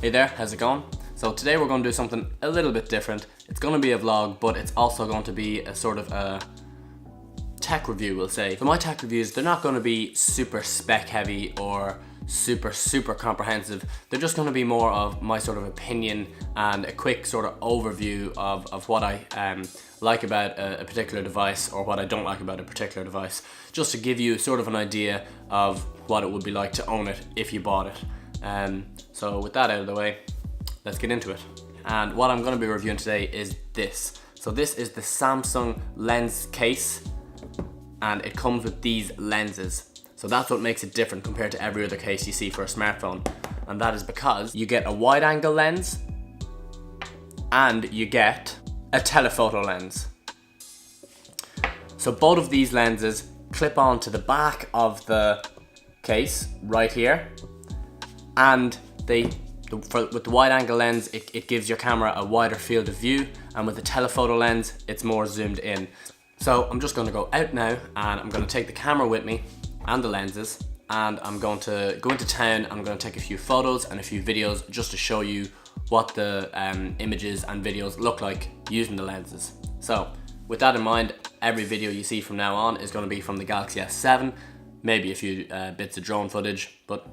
Hey there, how's it going? So today we're going to do something a little bit different. It's going to be a vlog, but it's also going to be a sort of a tech review, we'll say. So my tech reviews, they're not going to be super spec heavy or super comprehensive. They're just going to be more of my sort of opinion and a quick sort of overview of what I like about a particular device, or what I don't like about a particular device, just to give you sort of an idea of what it would be like to own it if you bought it. So with that out of the way, let's get into it. And what I'm going to be reviewing today is this. So this is the Samsung lens case, and it comes with these lenses. So that's what makes it different compared to every other case you see for a smartphone. And that is because you get a wide angle lens and you get a telephoto lens. So both of these lenses clip on to the back of the case right here, and with the wide angle lens it gives your camera a wider field of view, and with the telephoto lens it's more zoomed in. So I'm just going to go out now, and I'm going to take the camera with me and the lenses, and I'm going to go into town. I'm going to take a few photos and a few videos just to show you what the images and videos look like using the lenses. So with that in mind, every video you see from now on is going to be from the Galaxy S7, maybe a few bits of drone footage, but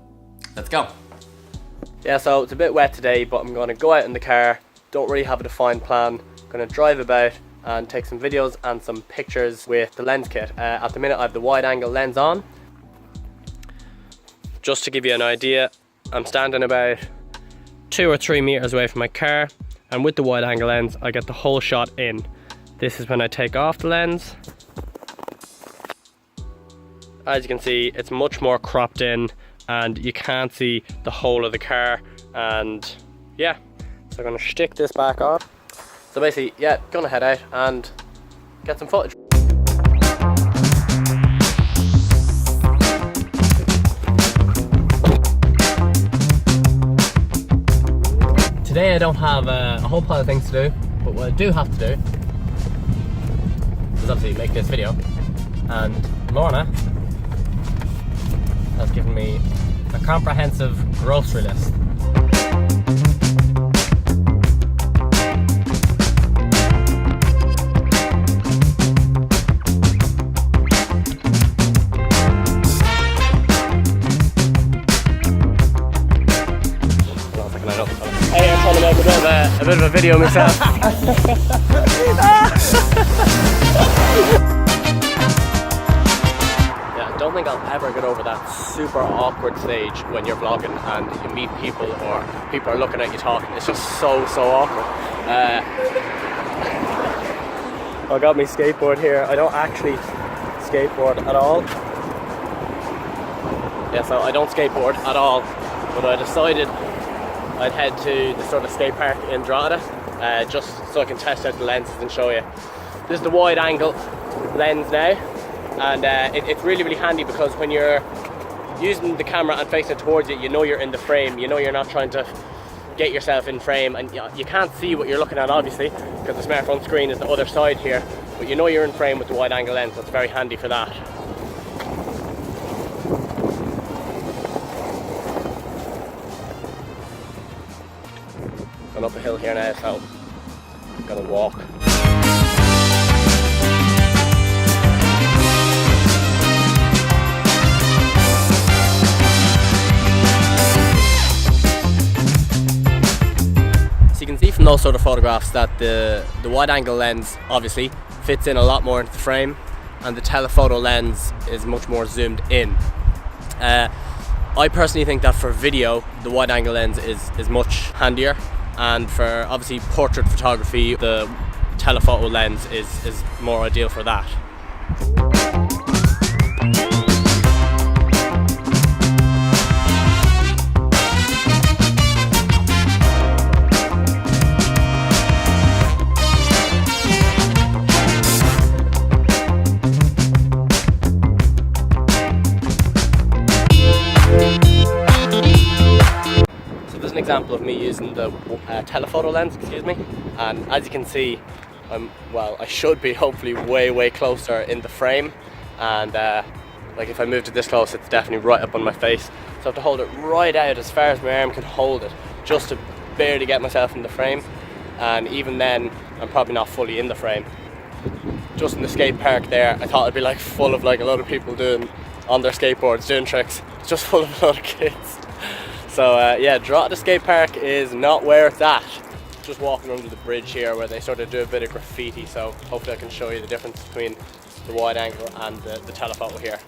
let's go. Yeah, so it's a bit wet today, but I'm going to go out in the car. Don't really have a defined plan. I'm going to drive about and take some videos and some pictures with the lens kit. At the minute I have the wide angle lens on. Just to give you an idea, I'm standing about 2 or 3 meters away from my car, and with the wide angle lens I get the whole shot in. This is when I take off the lens. As you can see, it's much more cropped in and you can't see the whole of the car, and yeah, so I'm going to stick this back on. So basically, yeah, gonna head out and get some footage. Today I don't have a whole pile of things to do, but what I do have to do is obviously make this video. And Lorna has given me a comprehensive grocery list. Hey, I'm trying to make a bit of a video myself. Yeah, I don't think I'll ever get over that super awkward stage when you're vlogging and you meet people, or people are looking at you talking. It's just so awkward. I got my skateboard here. I don't actually skateboard at all. Yeah, so I don't skateboard at all, but I decided I'd head to the sort of skate park in Drogheda, just so I can test out the lenses and show you. This is the wide angle lens now, and it's really handy, because when you're using the camera and facing it towards you, you know you're in the frame, you know you're not trying to get yourself in frame, and you can't see what you're looking at obviously, because the smartphone screen is the other side here, but you know you're in frame with the wide angle lens, so it's very handy for that. Up a hill here now, so I'm gonna walk. So you can see from those sort of photographs that the wide angle lens obviously fits in a lot more into the frame, and the telephoto lens is much more zoomed in. I personally think that for video the wide angle lens is much handier, and for obviously portrait photography the telephoto lens is more ideal for that. Example of me using the telephoto lens, and as you can see, I should be hopefully way closer in the frame, and like if I moved it this close, it's definitely right up on my face, so I have to hold it right out as far as my arm can hold it, just to barely get myself in the frame, and even then I'm probably not fully in the frame. Just in the skate park there, I thought it'd be like full of like a lot of people doing on their skateboards doing tricks. It's just full of a lot of kids. So yeah, Drogheda skate park is not where it's at. Just walking under the bridge here where they sort of do a bit of graffiti, so hopefully I can show you the difference between the wide angle and the telephoto here.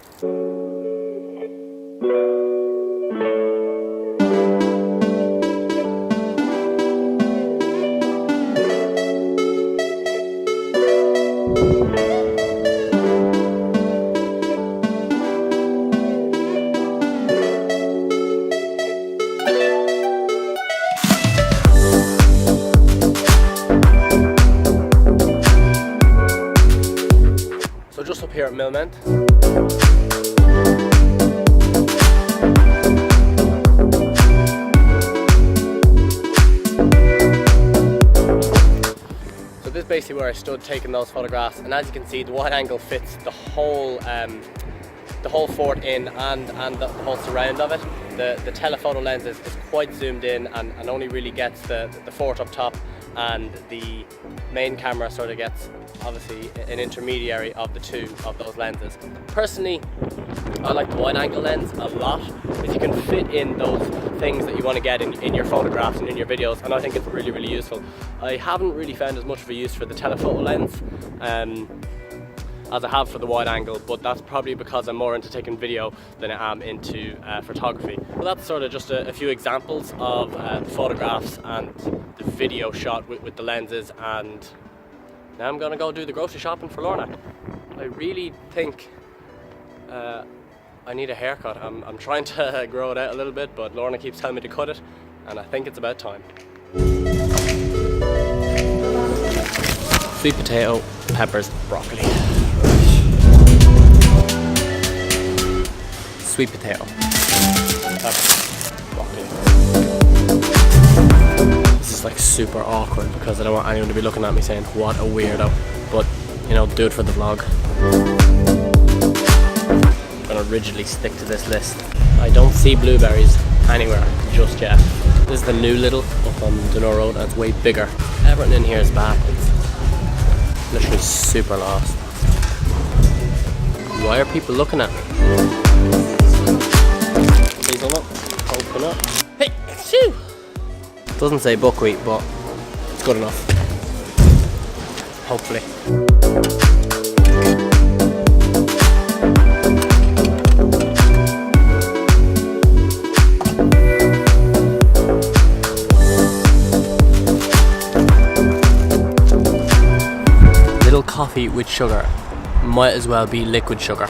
So just up here at Millmount. So this is basically where I stood taking those photographs, and as you can see, the wide angle fits the whole fort in and the whole surround of it. The telephoto lens is quite zoomed in and only really gets the fort up top, and the main camera sort of gets obviously an intermediary of the two of those lenses. Personally, I like the wide angle lens a lot because you can fit in those things that you want to get in your photographs and in your videos, and I think it's really, really useful. I haven't really found as much of a use for the telephoto lens as I have for the wide angle, but that's probably because I'm more into taking video than I am into photography. Well, that's sort of just a few examples of photographs and the video shot with the lenses, and now I'm gonna go do the grocery shopping for Lorna. I really think I need a haircut. I'm trying to grow it out a little bit, but Lorna keeps telling me to cut it, and I think it's about time. Sweet potato, peppers, broccoli. Sweet potato, peppers, broccoli. This is like super awkward because I don't want anyone to be looking at me saying what a weirdo, but you know, do it for the vlog. I'm gonna rigidly stick to this list. I don't see blueberries anywhere just yet. This is the new Lidl up on Dunor Road, and it's way bigger. Everything in here is backwards. Literally super lost. Why are people looking at me? Hazelnut, coconut. Hey, shoo! Doesn't say buckwheat, but it's good enough. Hopefully. Coffee with sugar might as well be liquid sugar.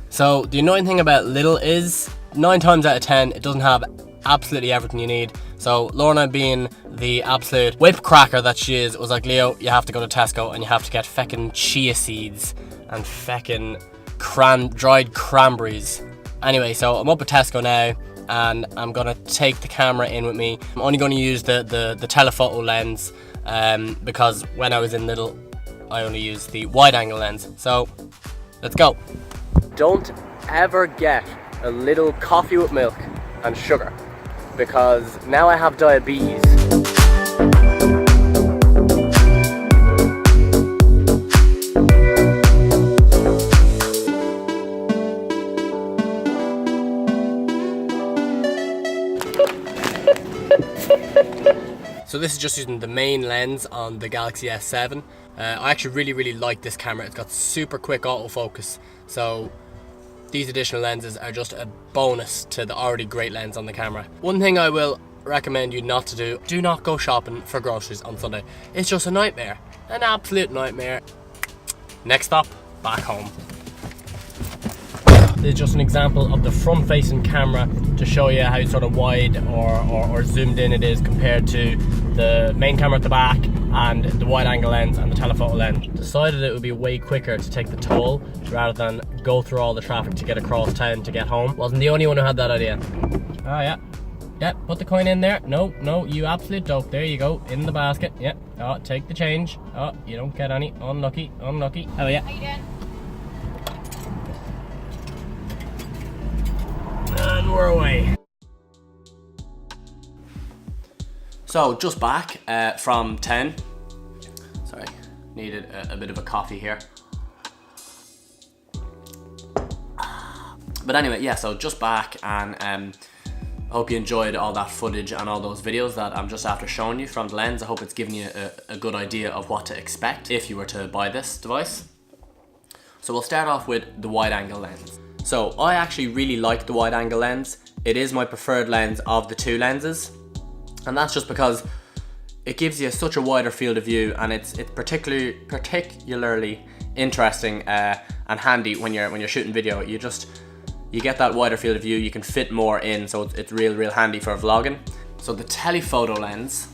So the annoying thing about Lidl is 9 times out of 10 it doesn't have absolutely everything you need. So Lorna, being the absolute whip cracker that she is, was like, Leo, you have to go to Tesco and you have to get feckin' chia seeds and feckin' dried cranberries. Anyway, so I'm up at Tesco now and I'm gonna take the camera in with me. I'm only gonna use the telephoto lens because when I was in Lidl I only use the wide angle lens. So let's go. Don't ever get a little coffee with milk and sugar, because now I have diabetes. So this is just using the main lens on the Galaxy S7. I actually really like this camera. It's got super quick autofocus, so these additional lenses are just a bonus to the already great lens on the camera. One thing I will recommend you not to do not go shopping for groceries on Sunday. It's just a nightmare, an absolute nightmare. Next stop, back home. This is just an example of the front facing camera to show you how sort of wide or zoomed in it is compared to the main camera at the back and the wide angle lens and the telephoto lens. Decided it would be way quicker to take the toll rather than go through all the traffic to get across town to get home. Wasn't the only one who had that idea. Oh yeah. Yeah, put the coin in there. No, you absolute dope. There you go, in the basket. Yeah. Oh, take the change. Oh, you don't get any. Unlucky. Oh yeah. How you doing? And we're away. So just back from 10. Sorry, needed a bit of a coffee here. But anyway, yeah, so just back, and I hope you enjoyed all that footage and all those videos that I'm just after showing you from the lens. I hope it's given you a good idea of what to expect if you were to buy this device. So we'll start off with the wide angle lens. So I actually really like the wide angle lens. It is my preferred lens of the two lenses, and that's just because it gives you such a wider field of view, and it's particularly interesting and handy when you're shooting video. You get that wider field of view, you can fit more in, so it's real handy for vlogging. So the telephoto lens,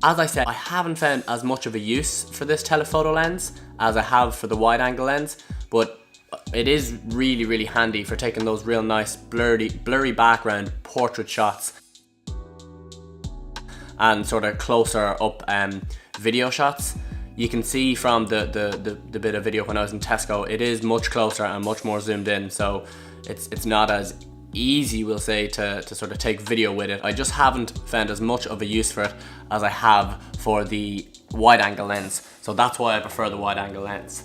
as I said, I haven't found as much of a use for this telephoto lens as I have for the wide angle lens, but it is really handy for taking those real nice blurry background portrait shots and sort of closer up video shots. You can see from the bit of video when I was in Tesco, it is much closer and much more zoomed in, so it's not as easy, we'll say, to sort of take video with it. I just haven't found as much of a use for it as I have for the wide angle lens, so that's why I prefer the wide angle lens.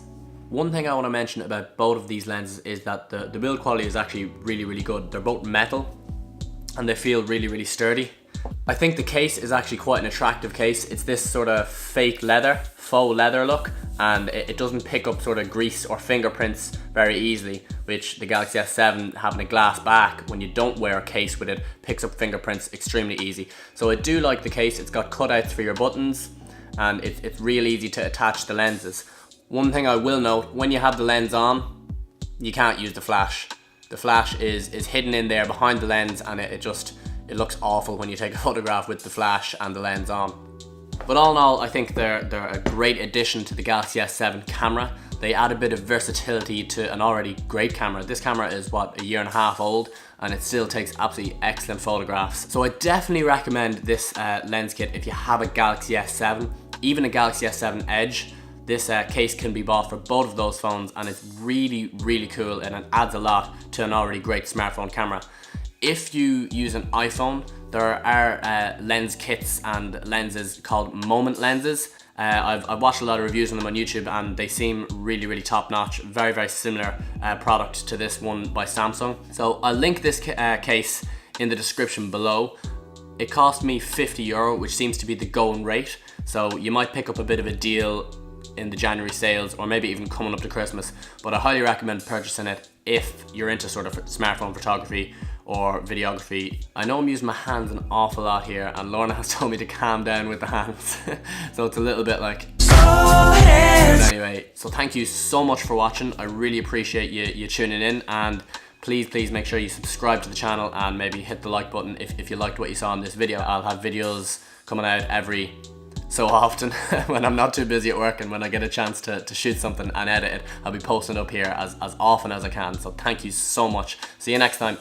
One thing I want to mention about both of these lenses is that the build quality is actually really good. They're both metal and they feel really sturdy. I think the case is actually quite an attractive case. It's this sort of faux leather look, and it doesn't pick up sort of grease or fingerprints very easily, which the Galaxy S7 having a glass back, when you don't wear a case with it, picks up fingerprints extremely easy. So I do like the case. It's got cutouts for your buttons, and it's real easy to attach the lenses. One thing I will note, when you have the lens on, you can't use the flash. The flash is hidden in there behind the lens, and it looks awful when you take a photograph with the flash and the lens on. But all in all, I think they're a great addition to the Galaxy S7 camera. They add a bit of versatility to an already great camera. This camera is, what, a year and a half old, and it still takes absolutely excellent photographs. So I definitely recommend this lens kit if you have a Galaxy S7, even a Galaxy S7 Edge. This case can be bought for both of those phones, and it's really cool, and it adds a lot to an already great smartphone camera. If you use an iPhone, there are lens kits and lenses called Moment lenses. I've watched a lot of reviews on them on YouTube, and they seem really top notch. Very similar product to this one by Samsung. So I'll link this case in the description below. It cost me €50, which seems to be the going rate. So you might pick up a bit of a deal in the January sales, or maybe even coming up to Christmas. But I highly recommend purchasing it if you're into sort of smartphone photography or videography. I know I'm using my hands an awful lot here, and Lorna has told me to calm down with the hands. So it's a little bit like... But anyway, so thank you so much for watching. I really appreciate you tuning in, and please make sure you subscribe to the channel and maybe hit the like button if you liked what you saw in this video. I'll have videos coming out every so often when I'm not too busy at work, and when I get a chance to shoot something and edit it, I'll be posting up here as often as I can. So thank you so much. See you next time.